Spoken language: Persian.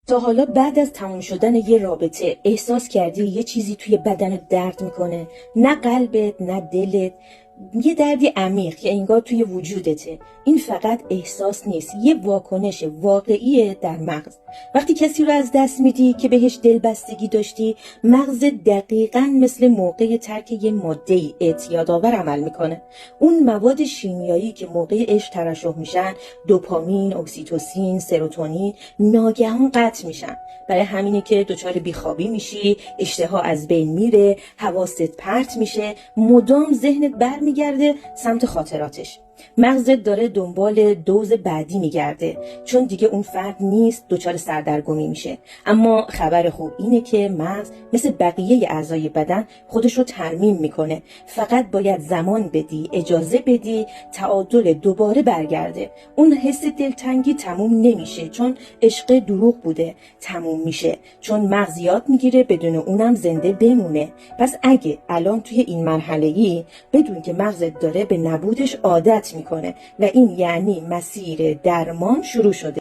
تا حالا بعد از تموم شدن یه رابطه احساس کردی یه چیزی توی بدنت درد میکنه؟ نه قلبت، نه دلت، یه دردی عمیق که انگار توی وجودته. این فقط احساس نیست، یه واکنش واقعیه در مغز. وقتی کسی رو از دست میدی که بهش دلبستگی داشتی، مغز دقیقاً مثل موقع ترک یه ماده‌ای اعتیادآور عمل میکنه. اون مواد شیمیایی که موقع عشق ترشح میشن، دوپامین، اکسیتوسین، سروتونین، ناگهان قطع میشن. برای همینه که دچار بیخوابی میشی، اشتها از بین میره، حواست پرت میشه، مدام ذهنت برمیگرده سمت خاطراتش. مغزت داره دنبال دوز بعدی میگرده، چون دیگه اون فرد نیست، دچار سردرگمی میشه. اما خبر خوب اینه که مغز مثل بقیه اعضای بدن خودش رو ترمیم میکنه. فقط باید زمان بدی، اجازه بدی تعادل دوباره برگرده. اون حس دلتنگی تموم نمیشه چون عشق دروغ بوده، تموم میشه چون مغز یاد میگیره بدون اونم زنده بمونه. پس اگه الان توی این مرحله‌ای، بدون که مغزت داره به نبودش عادت میکنه و این یعنی مسیر درمان شروع شده.